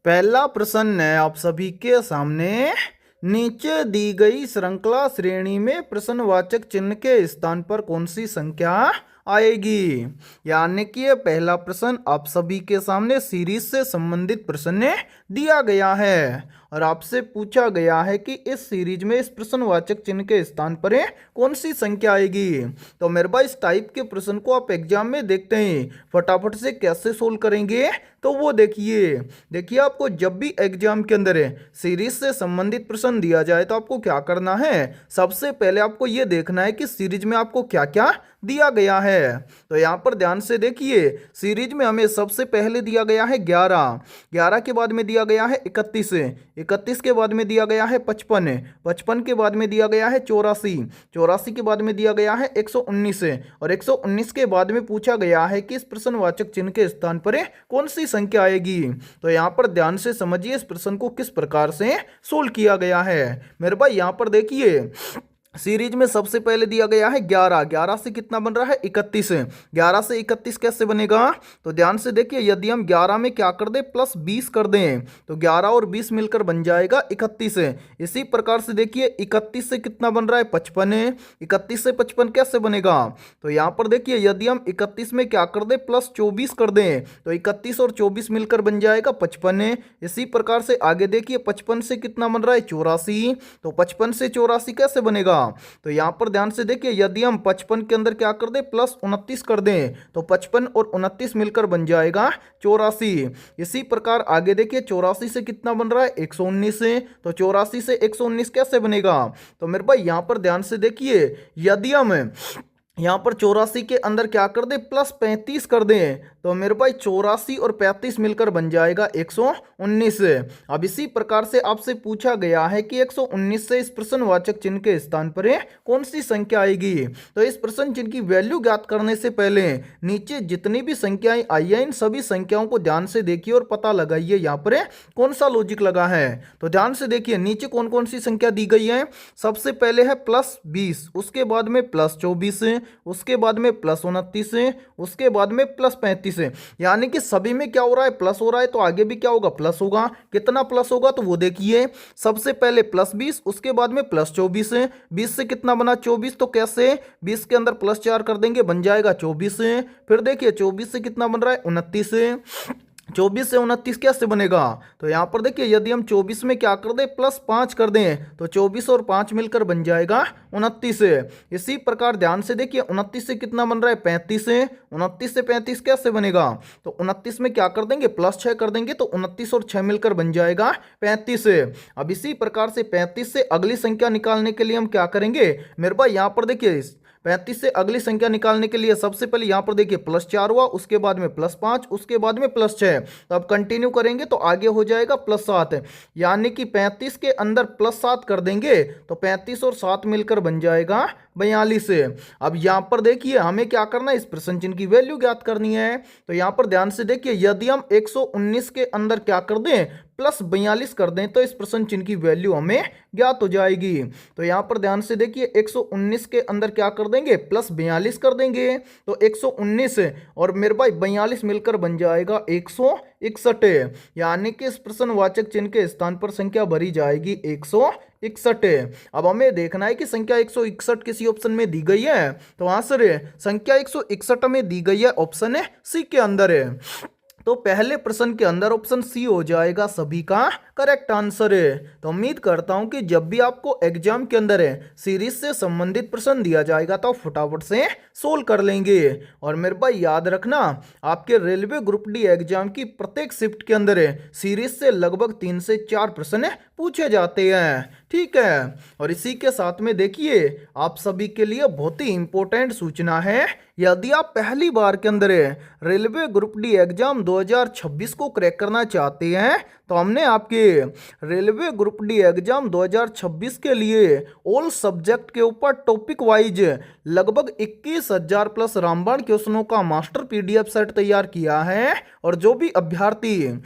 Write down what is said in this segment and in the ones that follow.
पहला प्रश्न है आप सभी के सामने। नीचे दी गई श्रृंखला श्रेणी में प्रश्नवाचक चिन्ह के स्थान पर कौन सी संख्या आएगी। यानी कि ये पहला प्रश्न आप सभी के सामने सीरीज से संबंधित प्रश्न दिया गया है और आपसे पूछा गया है कि इस सीरीज में इस प्रश्नवाचक चिन्ह के स्थान पर कौन सी संख्या आएगी। तो मेरे भाई इस टाइप के प्रश्न को आप एग्जाम में देखते हैं, फटाफट से कैसे सोल्व करेंगे तो वो देखिए आपको जब भी एग्जाम के अंदर सीरीज से संबंधित प्रश्न दिया जाए तो आपको क्या करना है, सबसे पहले आपको ये देखना है कि सीरीज में आपको क्या क्या दिया गया है। तो यहाँ पर ध्यान से देखिए, सीरीज में हमें सबसे पहले दिया गया है 11, 11 के बाद में दिया गया है 31, 31 के बाद में दिया गया है 55, 55 के बाद में दिया गया है 84, 84 के बाद में दिया गया है 119 और 119 के बाद में पूछा गया है कि इस प्रश्नवाचक चिन्ह के स्थान पर कौन सी संख्या आएगी। तो यहाँ पर ध्यान से समझिए इस प्रश्न को किस प्रकार से सोल्व किया गया है। मेरे भाई यहाँ पर देखिए सीरीज में सबसे पहले दिया गया है 11, 11 से कितना बन रहा है 31, 11 से 31 कैसे बनेगा। तो ध्यान से देखिए यदि हम 11 में क्या कर दें प्लस 20 कर दें तो 11 और 20 मिलकर बन जाएगा 31। इसी प्रकार से देखिए 31 से कितना बन रहा है 55, 31 से 55 कैसे बनेगा। तो यहाँ पर देखिए यदि हम 31 में क्या कर दें प्लस 24 कर दें तो 31 और 24 मिलकर बन जाएगा 55। इसी प्रकार से आगे देखिए 55 से कितना बन रहा है 84, तो 55 से 84 कैसे बनेगा। तो यहां पर ध्यान से देखिए यदि हम 55 के अंदर क्या कर दें प्लस 29 कर दें तो 55 और 29 मिलकर बन जाएगा 84। इसी प्रकार आगे देखिए 84 से कितना बन रहा है 119, तो 84 से 119 कैसे बनेगा। तो मेरे भाई यहां पर ध्यान से देखिए यदि हम यहाँ पर 84 के अंदर क्या कर दे प्लस 35 कर दें तो मेरे भाई 84 और 35 मिलकर बन जाएगा 119। अब इसी प्रकार से आपसे पूछा गया है कि 119 से इस प्रश्नवाचक चिन्ह के स्थान पर कौन सी संख्या आएगी। तो इस प्रश्न चिन्ह की वैल्यू ज्ञात करने से पहले नीचे जितनी भी संख्याएं आई है इन सभी संख्याओं को ध्यान से देखिए और पता लगाइए यहाँ पर कौन सा लॉजिक लगा है। तो ध्यान से देखिए नीचे कौन कौन सी संख्या दी गई है। सबसे पहले है प्लस 20, उसके बाद में प्लस 24, उसके बाद में प्लस 29, उसके बाद में प्लस 35। यानी कि सभी में क्या हो रहा है प्लस हो रहा है, तो आगे भी क्या होगा प्लस होगा। कितना प्लस होगा तो वो देखिए, सबसे पहले प्लस 20, उसके बाद में प्लस 24, 20 से कितना बना 24, तो कैसे 20 के अंदर प्लस 4 कर देंगे बन जाएगा 24। फिर देखिए 24 से कितना बन रहा है 29, 24 से 29 कैसे बनेगा। तो यहाँ पर देखिए यदि हम 24 में क्या कर दें प्लस 5 कर दें तो 24 और 5 मिलकर बन जाएगा 29। इसी प्रकार ध्यान से देखिए 29 से कितना बन रहा है 35, 29 से 35 कैसे बनेगा। तो 29 में क्या कर देंगे प्लस 6 कर देंगे तो 29 और 6 मिलकर बन जाएगा 35। अब इसी प्रकार से 35 से अगली संख्या निकालने के लिए हम क्या करेंगे मेरे भाई, यहाँ पर देखिए 35 से अगली संख्या निकालने के लिए सबसे पहले यहां पर देखिए प्लस 4 हुआ, उसके बाद में प्लस 5, उसके बाद में प्लस 6। तो अब कंटिन्यू करेंगे तो आगे हो जाएगा प्लस 7, यानी कि 35 के अंदर प्लस 7 कर देंगे तो 35 और 7 मिलकर बन जाएगा 42। अब यहां पर देखिए हमें क्या करना है, इस प्रश्न चिन्ह की वैल्यू ज्ञात करनी है। तो यहां पर ध्यान से देखिए यदि हम 119 के अंदर क्या कर दें प्लस 42 कर दें तो इस प्रश्न चिन्ह की वैल्यू हमें ज्ञात हो जाएगी। तो यहां पर ध्यान से देखिए 119 के अंदर क्या कर देंगे प्लस 42 कर देंगे तो 119 और मेरे भाई 42 मिलकर बन जाएगा 161, यानी कि इस प्रश्नवाचक चिन्ह के स्थान पर संख्या भरी जाएगी 161। अब हमें देखना है कि संख्या 161 किसी ऑप्शन में दी गई है, तो आंसर संख्या 161 में दी गई है ऑप्शन है सी के अंदर है। तो पहले प्रश्न के अंदर ऑप्शन सी हो जाएगा सभी का करेक्ट आंसर है। तो उम्मीद करता हूं कि जब भी आपको एग्जाम के अंदर सीरीज से संबंधित प्रश्न दिया जाएगा तो फटाफट से सोल्व कर लेंगे। और मेरे भाई याद रखना आपके रेलवे ग्रुप डी एग्जाम की प्रत्येक शिफ्ट के अंदर सीरीज से लगभग 3 से 4 प्रश्न पूछे जाते हैं, ठीक है। और इसी के साथ में देखिए आप सभी के लिए बहुत ही इंपॉर्टेंट सूचना है, यदि आप पहली बार के अंदर रेलवे ग्रुप डी एग्जाम 2026 को क्रैक करना चाहते हैं तो हमने आपके रेलवे ग्रुप डी एग्जाम 2026 के लिए ऑल सब्जेक्ट के ऊपर टॉपिक वाइज लगभग 21,000 प्लस रामबाण क्वेश्चनों का मास्टर पीडीएफ सेट तैयार किया है। और जो भी अभ्यर्थी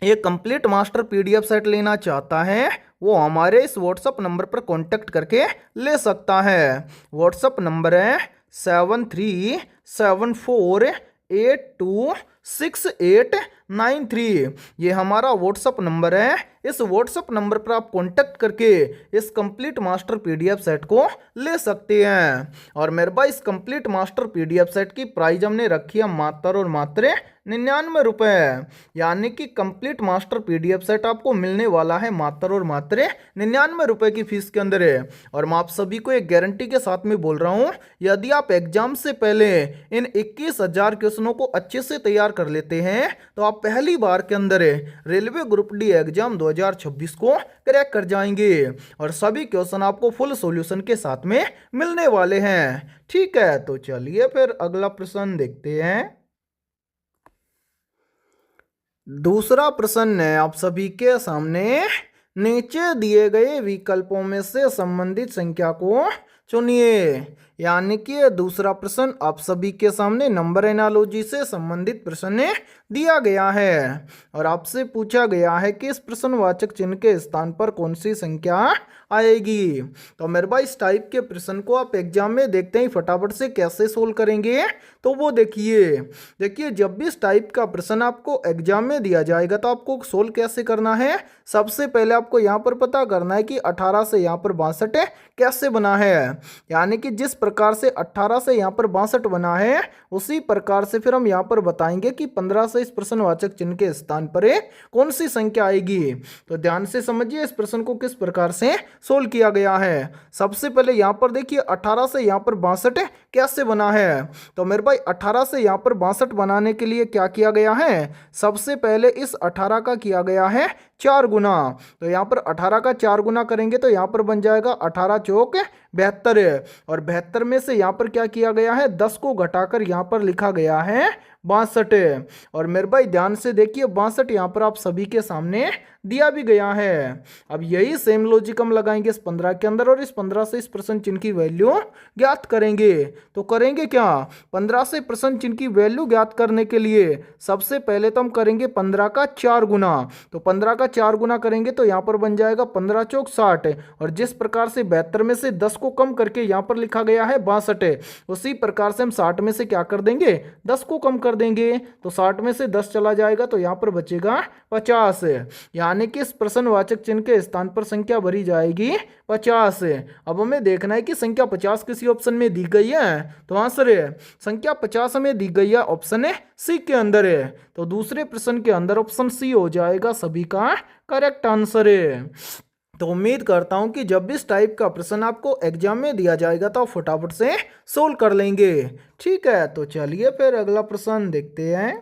ये कंप्लीट मास्टर पीडीएफ सेट लेना चाहता है वो हमारे इस व्हाट्सएप नंबर पर कांटेक्ट करके ले सकता है। व्हाट्सएप नंबर है 73748268 93। ये हमारा व्हाट्सअप नंबर है। इस व्हाट्सअप नंबर पर आप कांटेक्ट करके इस कंप्लीट मास्टर पीडीएफ सेट को ले सकते हैं। और मेरे भाई इस कंप्लीट मास्टर पीडीएफ सेट की प्राइस हमने रखी है मात्र और मात्र 99 रुपये। यानी कि कंप्लीट मास्टर पीडीएफ सेट आपको मिलने वाला है मात्र और मात्र 99 रुपये की फीस के अंदर है। और मैं आप सभी को एक गारंटी के साथ में बोल रहा हूँ, यदि आप एग्जाम से पहले इन 21,000 क्वेश्चनों को अच्छे से तैयार कर लेते हैं तो आप पहली बार के अंदर रेलवे ग्रुप डी एग्जाम 2026 को क्रैक कर जाएंगे। और सभी क्वेश्चन आपको फुल सॉल्यूशन के साथ में मिलने वाले हैं। ठीक है, तो चलिए फिर अगला प्रश्न देखते हैं। दूसरा प्रश्न है आप सभी के सामने, नीचे दिए गए विकल्पों में से संबंधित संख्या को चुनिए। यानी कि ये दूसरा प्रश्न आप सभी के सामने नंबर एनालॉजी से संबंधित प्रश्न दिया गया है। और आपसे पूछा गया है कि इस प्रश्नवाचक चिन्ह के स्थान पर कौन सी संख्या आएगी। तो मेरे भाई इस टाइप के प्रश्न को आप एग्जाम में देखते ही फटाफट से कैसे सोल्व करेंगे, तो वो देखिए जब भी इस टाइप का प्रश्न आपको एग्जाम में दिया जाएगा तो आपको सोल्व कैसे करना है। सबसे पहले आपको यहाँ पर पता करना है कि 18 से यहाँ पर 62 कैसे बना है। यानी कि जिस प्रकार से 18 से यहाँ पर 62 बना है उसी प्रकार से फिर हम यहाँ पर बताएंगे कि 15 से इस प्रश्नवाचक चिन्ह के स्थान पर कौन सी संख्या आएगी। तो ध्यान से समझिए इस प्रश्न को किस प्रकार से सोल्व किया गया है। सबसे पहले यहाँ पर देखिए 18 से यहाँ पर 62 कैसे बना है। तो मेरे भाई 18 से यहाँ पर 62 बनाने के लिए क्या किया गया है, सबसे पहले इस 18 का किया गया है 4 गुना। तो यहाँ पर 18 का 4 गुना करेंगे तो यहाँ पर बन जाएगा 18 चौक 72। और 72 में से यहाँ पर क्या किया गया है, 10 को घटाकर यहाँ पर लिखा गया है 62। और मेरे भाई ध्यान से देखिए 62 यहाँ पर आप सभी के सामने दिया भी गया है। अब यही सेम लॉजिक हम लगाएंगे इस 15 के अंदर और इस 15 से इस प्रश्न चिन्ह की वैल्यू ज्ञात करेंगे। तो करेंगे क्या, 15 से प्रश्न चिन्ह की वैल्यू ज्ञात करने के लिए सबसे पहले तो हम करेंगे 15 का 4 गुना। तो 15 का 4 गुना करेंगे तो यहाँ पर बन जाएगा 15 चौक 60। और जिस प्रकार से 72 में से 10 को कम करके यहाँ पर लिखा गया है 62, उसी प्रकार से हम 60 में से क्या कर देंगे, 10 को कम कर देंगे। तो 60 में से 10 चला जाएगा तो यहाँ पर बचेगा 50। यानी कि इस प्रश्नवाचक चिन्ह के स्थान पर संख्या भरी जाएगी 50। अब हमें देखना है कि संख्या 50 किसी ऑप्शन में दी गई है। तो आंसर है संख्या 50 में दी गई है ऑप्शन सी के अंदर है। तो दूसरे प्रश्न के अंदर ऑप्शन सी हो जाएगा सभी का करेक्ट आंसर है। तो उम्मीद करता हूं कि जब भी इस टाइप का प्रश्न आपको एग्जाम में दिया जाएगा तो आप फटाफट से सोल्व कर लेंगे। ठीक है, तो चलिए फिर अगला प्रश्न देखते हैं।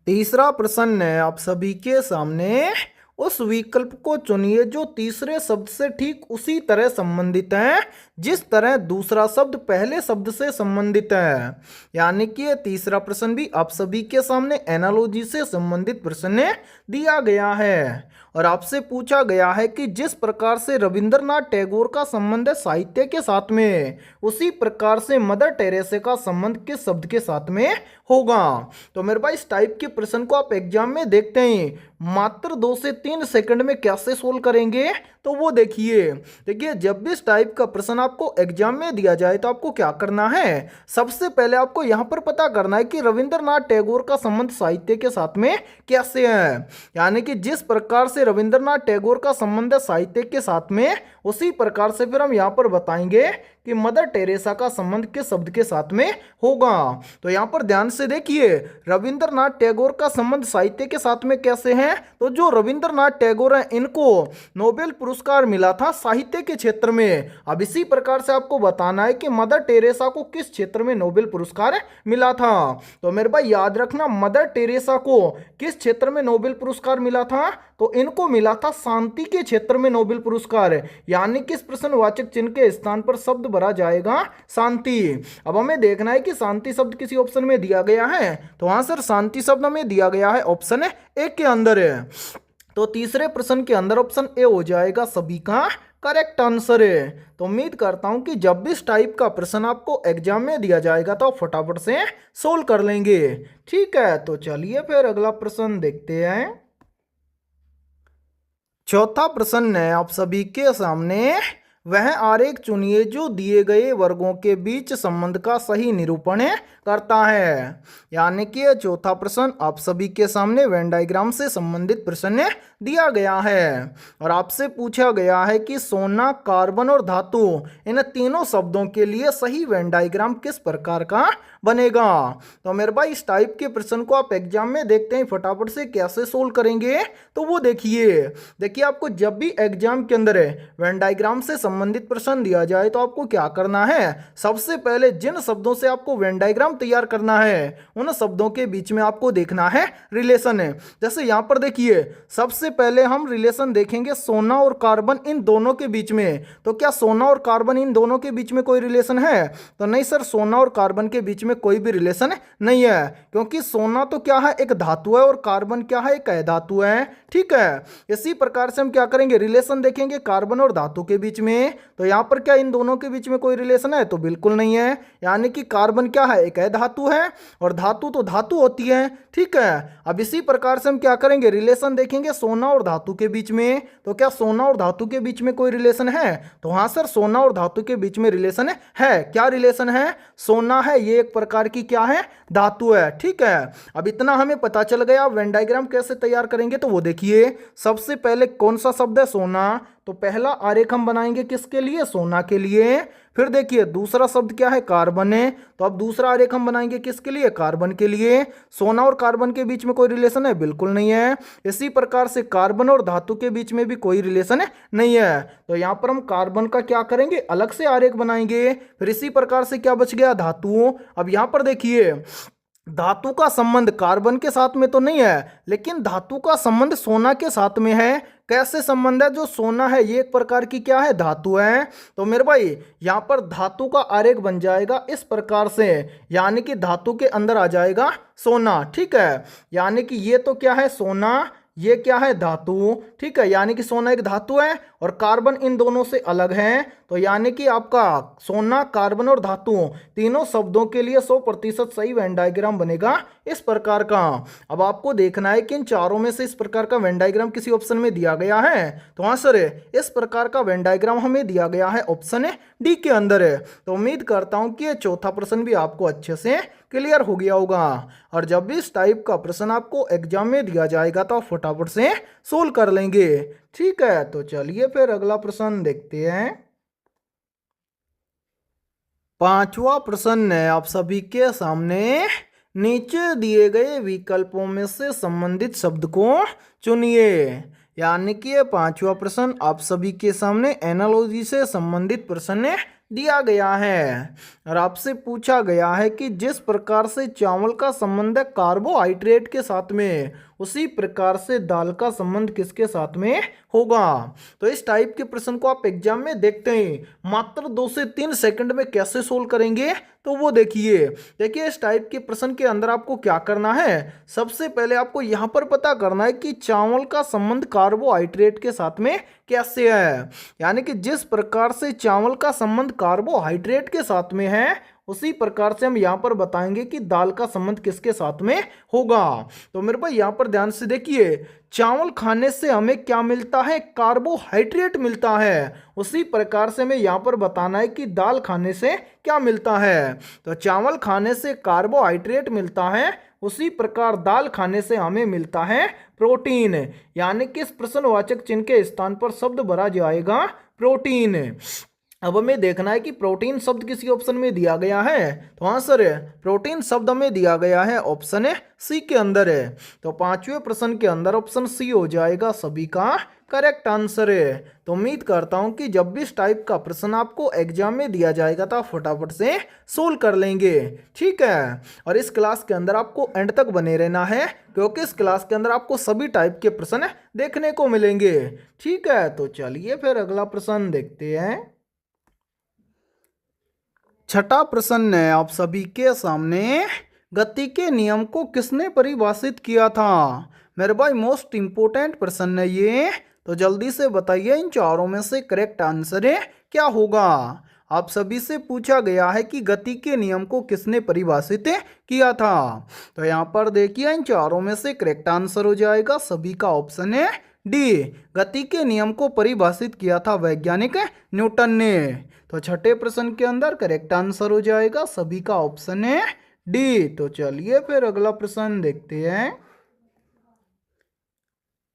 तीसरा प्रश्न है आप सभी के सामने, उस विकल्प को चुनिए जो तीसरे शब्द से ठीक उसी तरह संबंधित है जिस तरह दूसरा शब्द पहले शब्द से संबंधित है। यानी कि ये तीसरा प्रश्न भी आप सभी के सामने एनालॉजी से संबंधित प्रश्न दिया गया है। और आपसे पूछा गया है कि जिस प्रकार से रविंद्रनाथ टैगोर का संबंध है साहित्य के साथ में, उसी प्रकार से मदर टेरेसा का संबंध किस शब्द के साथ में होगा। तो मेरे भाई इस टाइप के प्रश्न को आप एग्जाम में देखते हैं मात्र 2 से 3 सेकंड में कैसे सोल्व करेंगे, तो वो देखिए जब भी इस टाइप का प्रश्न आपको एग्जाम में दिया जाए तो आपको क्या करना है, सबसे पहले आपको यहां पर पता करना है कि रविंद्रनाथ टैगोर का संबंध साहित्य के साथ में कैसे है। यानी कि जिस प्रकार से रविंद्रनाथ टैगोर का संबंध है साहित्य के साथ में, उसी प्रकार से फिर हम यहां पर बताएंगे कि मदर टेरेसा का संबंध किस शब्द के साथ में होगा। तो यहां पर ध्यान से देखिए रविंद्रनाथ टैगोर का संबंध साहित्य के साथ में कैसे है। तो जो रविंद्रनाथ टैगोर हैं इनको नोबेल पुरस्कार मिला था साहित्य के क्षेत्र में। अब इसी प्रकार से आपको बताना है कि मदर टेरेसा को किस क्षेत्र में नोबेल पुरस्कार मिला था। तो मेरे भाई याद रखना मदर टेरेसा को किस क्षेत्र में नोबेल पुरस्कार मिला था, तो इनको मिला था शांति के क्षेत्र में नोबेल पुरस्कार। यानी कि इस प्रश्नवाचक चिन्ह के स्थान पर शब्द भरा जाएगा शांति। अब हमें देखना है कि शांति शब्द किसी ऑप्शन में दिया गया है। तो आंसर शांति शब्द में दिया गया है ऑप्शन ए के अंदर है। तो तीसरे प्रश्न के अंदर ऑप्शन ए हो जाएगा सभी का करेक्ट आंसर है। तो उम्मीद करता हूं कि जब भी इस टाइप का प्रश्न आपको एग्जाम में दिया जाएगा तो आप फटाफट से सोल्व कर लेंगे। ठीक है, तो चलिए फिर अगला प्रश्न देखते हैं। चौथा प्रश्न है आप सभी के सामने, वह आरेख चुनिए जो दिए गए वर्गों के बीच संबंध का सही निरूपण करता है। यानी कि ये चौथा प्रश्न आप सभी के सामने वेन डायग्राम से संबंधित प्रश्न दिया गया है और आपसे पूछा गया है कि सोना, कार्बन और धातु इन तीनों शब्दों के लिए सही वेन डायग्राम किस प्रकार का बनेगा। तो मेरे भाई इस टाइप के प्रश्न को आप एग्जाम में देखते हैं फटाफट से कैसे सोल्व करेंगे। तो वो देखिए आपको जब भी एग्जाम के अंदर वेन डायग्राम से संबंधित प्रश्न दिया जाए तो आपको क्या करना है, सबसे पहले जिन शब्दों से आपको वेन डायग्राम तैयार करना है उन शब्दों के बीच में आपको देखना है रिलेशन है। जैसे यहां पर देखिए सबसे पहले हम रिलेशन देखेंगे सोना और कार्बन इन दोनों के बीच में। तो क्या सोना और कार्बन इन दोनों के बीच में कोई रिलेशन है? तो नहीं सर, सोना और कार्बन के बीच में कोई भी रिलेशन नहीं है, क्योंकि सोना तो क्या है, एक धातु है और कार्बन क्या है, एक अधातु है। ठीक है, इसी प्रकार से हम क्या करेंगे, रिलेशन देखेंगे कार्बन और धातु के बीच में। तो यहां पर क्या इन दोनों के बीच में कोई रिलेशन है? तो बिल्कुल नहीं है। यानी कि कार्बन क्या है, एक अधातु है और धातु तो धातु होती है। ठीक है, अब इसी प्रकार से हम क्या करेंगे, रिलेशन देखेंगे सोना और धातु के बीच में। तो क्या सोना और धातु के बीच में कोई रिलेशन है? तो हाँ सर, सोना और धातु के बीच में रिलेशन है। क्या रिलेशन है? सोना है, ये एक प्रकार की क्या है, धातु है। ठीक है, अब इतना हमें पता चल गया। वेन डायग्राम कैसे तैयार करेंगे, तो वो देखिए सबसे पहले कौन सा शब्द है, सोना। तो पहला आरेख हम बनाएंगे किसके लिए, सोना के लिए। फिर देखिए दूसरा शब्द क्या है, कार्बन है। तो अब दूसरा आरेख हम बनाएंगे किसके लिए, कार्बन के लिए। सोना और कार्बन के बीच में कोई रिलेशन है? बिल्कुल नहीं है। इसी प्रकार से कार्बन और धातु के बीच में भी कोई रिलेशन नहीं है। तो यहां पर हम कार्बन का क्या करेंगे, अलग से आरेख बनाएंगे। फिर इसी प्रकार से क्या बच गया, धातु। अब यहां पर देखिए धातु का संबंध कार्बन के साथ में तो नहीं है, लेकिन धातु का संबंध सोना के साथ में है। कैसे संबंध है, जो सोना है ये एक प्रकार की क्या है, धातु है। तो मेरे भाई यहां पर धातु का आरेख बन जाएगा इस प्रकार से, यानी कि धातु के अंदर आ जाएगा सोना। ठीक है, यानी कि ये तो क्या है, सोना, ये क्या है, धातु। ठीक है, यानी कि सोना एक धातु है और कार्बन इन दोनों से अलग है। तो यानी कि आपका सोना, कार्बन और धातु तीनों शब्दों के लिए 100% सही वेन डायग्राम बनेगा इस प्रकार का। अब आपको देखना है कि इन चारों में से इस प्रकार का वेन डायग्राम किसी ऑप्शन में दिया गया है। तो हाँ सर, इस प्रकार का वेन डायग्राम हमें दिया गया है ऑप्शन डी के अंदर है। तो उम्मीद करता हूं कि ये चौथा प्रश्न भी आपको अच्छे से क्लियर हो गया होगा। और जब भी इस टाइप का प्रश्न आपको एग्जाम में दिया जाएगा तो आप फटाफट से सोल्व कर लेंगे। ठीक है, तो चलिए फिर अगला प्रश्न देखते हैं। पांचवा प्रश्न है आप सभी के सामने, नीचे दिए गए विकल्पों में से संबंधित शब्द को चुनिए। यानी कि ये पांचवा प्रश्न आप सभी के सामने एनालॉजी से संबंधित प्रश्न दिया गया है और आपसे पूछा गया है कि जिस प्रकार से चावल का संबंध है कार्बोहाइड्रेट के साथ में, उसी प्रकार से दाल का संबंध किसके साथ में होगा। तो इस टाइप के प्रश्न को आप एग्जाम में देखते हैं मात्र 2 से 3 सेकंड में कैसे सोल्व करेंगे, तो वो देखिए इस टाइप के प्रश्न के अंदर आपको क्या करना है, सबसे पहले आपको यहां पर पता करना है कि चावल का संबंध कार्बोहाइड्रेट के साथ में कैसे है। यानी कि जिस प्रकार से चावल का संबंध कार्बोहाइड्रेट के साथ में है, उसी प्रकार से हम यहां पर बताएंगे कि दाल का संबंध किसके साथ में होगा। तो मेरे भाई यहां पर ध्यान से देखिए, चावल खाने से हमें क्या मिलता है, कार्बोहाइड्रेट मिलता है। उसी प्रकार से हमें यहां पर बताना है कि दाल खाने से क्या मिलता है। तो चावल खाने से कार्बोहाइड्रेट मिलता है, उसी प्रकार दाल खाने से हमें मिलता है प्रोटीन। यानी कि इस प्रश्नवाचक चिन्ह के स्थान पर शब्द भरा जाएगा प्रोटीन। अब हमें देखना है कि प्रोटीन शब्द किसी ऑप्शन में दिया गया है। तो हाँ सर, प्रोटीन शब्द हमें दिया गया है ऑप्शन सी के अंदर है। तो पांचवें प्रश्न के अंदर ऑप्शन सी हो जाएगा सभी का करेक्ट आंसर है। तो उम्मीद करता हूं कि जब भी इस टाइप का प्रश्न आपको एग्जाम में दिया जाएगा तो आप फटाफट से सोल्व कर लेंगे। ठीक है, और इस क्लास के अंदर आपको एंड तक बने रहना है, क्योंकि इस क्लास के अंदर आपको सभी टाइप के प्रश्न देखने को मिलेंगे। ठीक है, तो चलिए फिर अगला प्रश्न देखते हैं। छठा प्रश्न है आप सभी के सामने, गति के नियम को किसने परिभाषित किया था। मेरे भाई मोस्ट इंपोर्टेंट प्रश्न है ये, तो जल्दी से बताइए इन चारों में से करेक्ट आंसर क्या होगा। आप सभी से पूछा गया है कि गति के नियम को किसने परिभाषित किया था। तो यहाँ पर देखिए इन चारों में से करेक्ट आंसर हो जाएगा सभी का ऑप्शन डी, गति के नियम को परिभाषित किया था वैज्ञानिक न्यूटन ने। तो छठे प्रश्न के अंदर करेक्ट आंसर हो जाएगा सभी का ऑप्शन है डी। तो चलिए फिर अगला प्रश्न देखते हैं।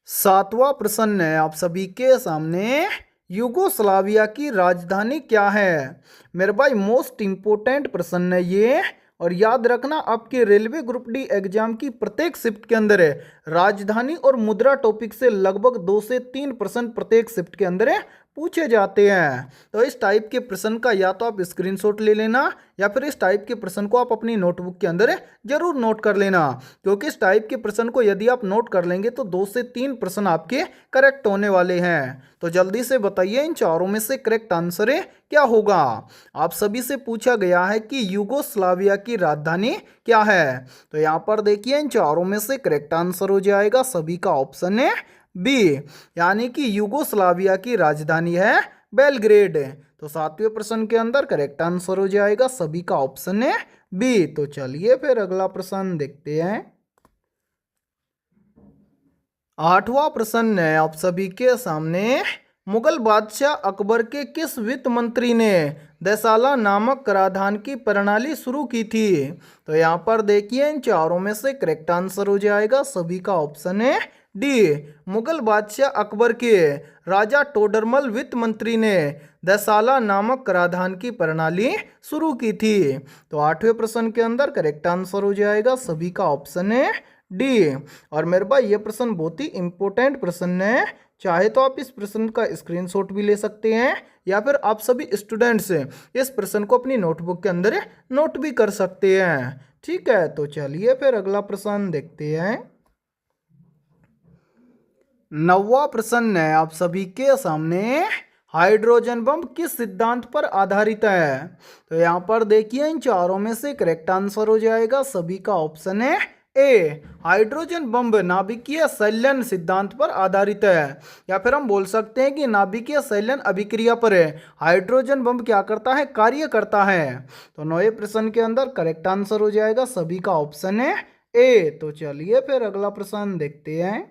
सातवां प्रश्न है आप सभी के सामने, यूगोस्लाविया की राजधानी क्या है? मेरे भाई मोस्ट इंपोर्टेंट प्रश्न है ये, और याद रखना आपके रेलवे ग्रुप डी एग्जाम की प्रत्येक शिफ्ट के अंदर है राजधानी और मुद्रा टॉपिक से लगभग 2 से 3 प्रश्न प्रत्येक शिफ्ट के अंदर है पूछे जाते हैं। तो इस टाइप के प्रश्न का या तो आप स्क्रीनशॉट ले लेना या फिर इस टाइप के प्रश्न को आप अपनी नोटबुक के अंदर जरूर नोट कर लेना, क्योंकि इस टाइप के प्रश्न को यदि आप नोट कर लेंगे तो 2 से 3 प्रश्न आपके करेक्ट होने वाले हैं। तो जल्दी से बताइए इन चारों में से करेक्ट आंसर क्या होगा? आप सभी से पूछा गया है कि यूगोस्लाविया की राजधानी क्या है। तो यहाँ पर देखिए इन चारों में से करेक्ट आंसर हो जाएगा सभी का ऑप्शन है बी, यानी कि यूगोस्लाविया की राजधानी है बेलग्रेड। तो सातवें प्रश्न के अंदर करेक्ट आंसर हो जाएगा सभी का ऑप्शन है बी। तो चलिए फिर अगला प्रश्न देखते हैं। आठवां प्रश्न है आप सभी के सामने, मुगल बादशाह अकबर के किस वित्त मंत्री ने देसाला नामक कराधान की प्रणाली शुरू की थी? तो यहाँ पर देखिए इन चारों में से करेक्ट आंसर हो जाएगा सभी का ऑप्शन है डी, मुगल बादशाह अकबर के राजा टोडरमल वित्त मंत्री ने देसाला नामक कराधान की प्रणाली शुरू की थी। तो आठवें प्रश्न के अंदर करेक्ट आंसर हो जाएगा सभी का ऑप्शन है डी। और मेरे भाई ये प्रश्न बहुत ही इंपॉर्टेंट प्रश्न है, चाहे तो आप इस प्रश्न का स्क्रीनशॉट भी ले सकते हैं या फिर आप सभी स्टूडेंट्स इस प्रश्न को अपनी नोटबुक के अंदर नोट भी कर सकते हैं। ठीक है, तो चलिए फिर अगला प्रश्न देखते हैं। नौवां प्रश्न है आप सभी के सामने, हाइड्रोजन बम किस सिद्धांत पर आधारित है? तो यहाँ पर देखिए इन चारों में से करेक्ट आंसर हो जाएगा सभी का ऑप्शन है ए, हाइड्रोजन बम नाभिकीय संलयन सिद्धांत पर आधारित है, या फिर हम बोल सकते हैं कि नाभिकीय संलयन अभिक्रिया पर है हाइड्रोजन बम क्या करता है, कार्य करता है। तो नौवें प्रश्न के अंदर करेक्ट आंसर हो जाएगा सभी का ऑप्शन है ए। तो चलिए फिर अगला प्रश्न देखते हैं।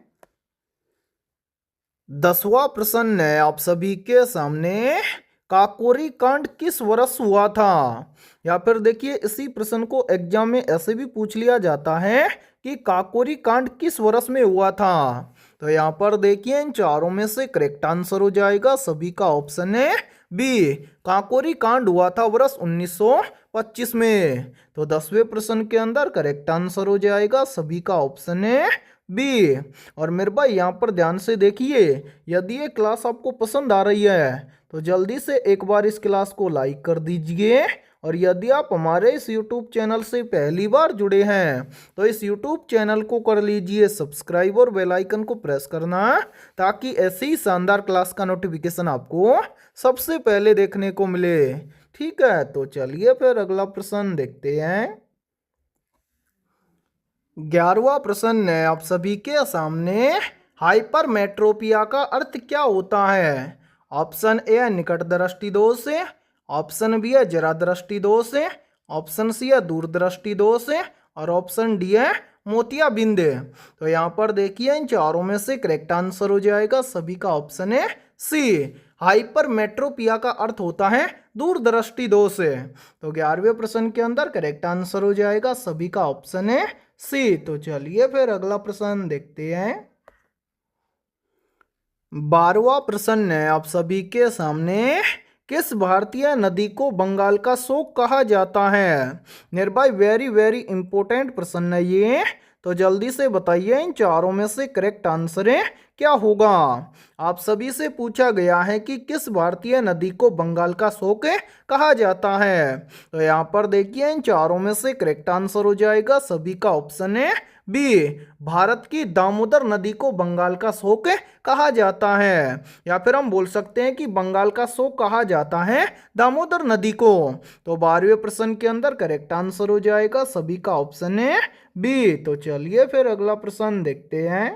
10वां प्रश्न है आप सभी के सामने, काकोरी कांड किस वर्ष हुआ था? या फिर देखिए इसी प्रश्न को एग्जाम में ऐसे भी पूछ लिया जाता है कि काकोरी कांड किस वर्ष में हुआ था। तो यहाँ पर देखिए इन चारों में से करेक्ट आंसर हो जाएगा सभी का ऑप्शन है बी, काकोरी कांड हुआ था वर्ष 1925 में। तो 10वें प्रश्न के अंदर करेक्ट आंसर हो जाएगा सभी का ऑप्शन है बी। और मेरे भाई यहाँ पर ध्यान से देखिए, यदि ये क्लास आपको पसंद आ रही है तो जल्दी से एक बार इस क्लास को लाइक कर दीजिए, और यदि आप हमारे इस YouTube चैनल से पहली बार जुड़े हैं तो इस YouTube चैनल को कर लीजिए सब्सक्राइब और बेल आइकन को प्रेस करना, ताकि ऐसी ही शानदार क्लास का नोटिफिकेशन आपको सबसे पहले देखने को मिले। ठीक है, तो चलिए फिर अगला प्रश्न देखते हैं। 11वां प्रश्न है आप सभी के सामने, हाइपरमेट्रोपिया का अर्थ क्या होता है? ऑप्शन ए है निकट दृष्टि दोष है, ऑप्शन बी है जरा दृष्टि दोष है, ऑप्शन सी है दूरदृष्टि दोष है, और ऑप्शन डी है मोतियाबिंद। तो यहाँ पर देखिए इन चारों में से करेक्ट आंसर हो जाएगा सभी का ऑप्शन है सी, हाइपरमेट्रोपिया का अर्थ होता है दूरदृष्टि दोष। तो 11वें प्रश्न के अंदर करेक्ट आंसर हो जाएगा सभी का ऑप्शन है सी। तो चलिए फिर अगला प्रश्न देखते हैं। 12वां प्रश्न है आप सभी के सामने, किस भारतीय नदी को बंगाल का शोक कहा जाता है? निर्भय वेरी वेरी इंपॉर्टेंट प्रश्न है ये, तो जल्दी से बताइए इन चारों में से करेक्ट आंसर क्या होगा? आप सभी से पूछा गया है कि किस भारतीय नदी को बंगाल का शोक कहा जाता है। तो यहाँ पर देखिए इन चारों में से करेक्ट आंसर हो जाएगा सभी का ऑप्शन है बी, भारत की दामोदर नदी को बंगाल का शोक कहा जाता है, या फिर हम बोल सकते हैं कि बंगाल का शोक कहा जाता है दामोदर नदी को। तो 12वें प्रश्न के अंदर करेक्ट आंसर हो जाएगा सभी का ऑप्शन है बी। तो चलिए फिर अगला प्रश्न देखते हैं।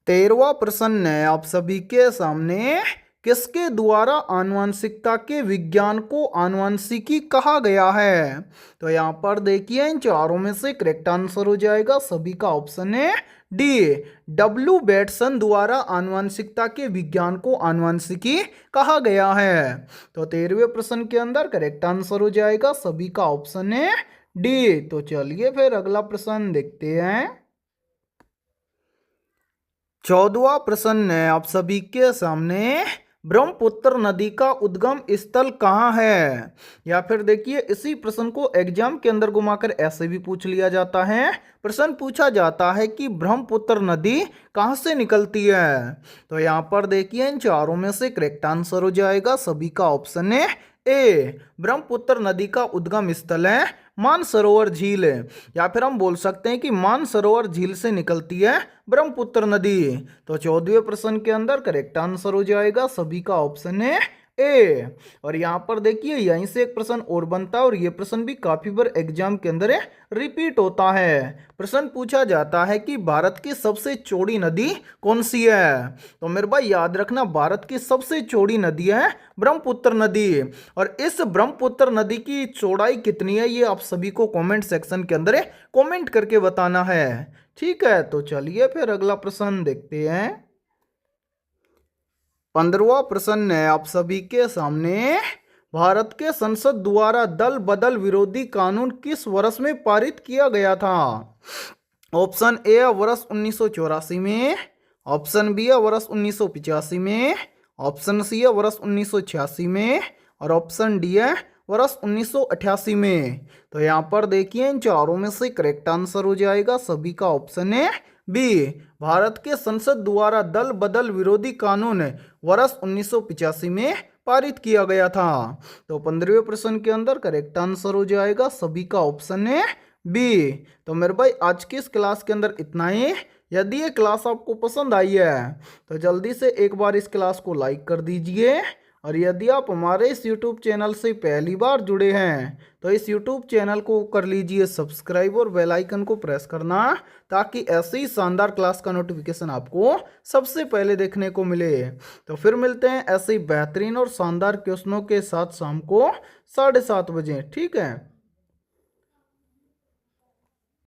13वां प्रश्न है आप सभी के सामने, किसके द्वारा आनुवंशिकता के विज्ञान को आनुवंशिकी कहा गया है? तो यहाँ पर देखिए इन चारों में से करेक्ट आंसर हो जाएगा सभी का ऑप्शन है डी, डब्ल्यू बेटसन द्वारा आनुवंशिकता के विज्ञान को आनुवंशिकी कहा गया है। तो 13वें प्रश्न के अंदर करेक्ट आंसर हो जाएगा सभी का ऑप्शन है डी। तो चलिए फिर अगला प्रश्न देखते हैं। 14वां प्रश्न है आप सभी के सामने, ब्रह्मपुत्र नदी का उद्गम स्थल कहाँ है? या फिर देखिए इसी प्रश्न को एग्जाम के अंदर घुमाकर ऐसे भी पूछ लिया जाता है। प्रश्न पूछा जाता है कि ब्रह्मपुत्र नदी कहाँ से निकलती है? तो यहाँ पर देखिए इन चारों में से करेक्ट आंसर हो जाएगा सभी का ऑप्शन है ए, ब्रह्मपुत्र नदी का उद्गम स्थल है मानसरोवर झील, या फिर हम बोल सकते हैं कि मानसरोवर झील से निकलती है ब्रह्मपुत्र नदी। तो 14वें प्रश्न के अंदर करेक्ट आंसर हो जाएगा सभी का ऑप्शन है ए। और यहाँ पर देखिए यहीं से एक प्रश्न और बनता है और ये प्रश्न भी काफी बार एग्जाम के अंदर रिपीट होता है। प्रश्न पूछा जाता है कि भारत की सबसे चौड़ी नदी कौन सी है? तो मेरे भाई याद रखना, भारत की सबसे चौड़ी नदी है ब्रह्मपुत्र नदी। और इस ब्रह्मपुत्र नदी की चौड़ाई कितनी है ये आप सभी को कमेंट सेक्शन के अंदर कमेंट करके बताना है। ठीक है, तो चलिए फिर अगला प्रश्न देखते हैं। 15वां प्रश्न है आप सभी के सामने, भारत के संसद द्वारा दल बदल विरोधी कानून किस वर्ष में पारित किया गया था? ऑप्शन ए है वर्ष 1984 में, ऑप्शन बी है वर्ष 1985 में, ऑप्शन सी है वर्ष 1986 में और ऑप्शन डी है वर्ष 1988 में। तो यहाँ पर देखिए इन चारों में से करेक्ट आंसर हो जाएगा सभी का ऑप्शन है बी, भारत के संसद द्वारा दल बदल विरोधी कानून वर्ष 1985 में पारित किया गया था। तो 15वें प्रश्न के अंदर करेक्ट आंसर हो जाएगा सभी का ऑप्शन है बी। तो मेरे भाई आज की इस क्लास के अंदर इतना ही। यदि ये क्लास आपको पसंद आई है तो जल्दी से एक बार इस क्लास को लाइक कर दीजिए। और यदि आप हमारे इस YouTube चैनल से पहली बार जुड़े हैं तो इस YouTube चैनल को कर लीजिए सब्सक्राइब और बेल आइकन को प्रेस करना, ताकि ऐसी ही शानदार क्लास का नोटिफिकेशन आपको सबसे पहले देखने को मिले। तो फिर मिलते हैं ऐसे ही बेहतरीन और शानदार क्वेश्चनों के साथ शाम को 7:30 बजे। ठीक है।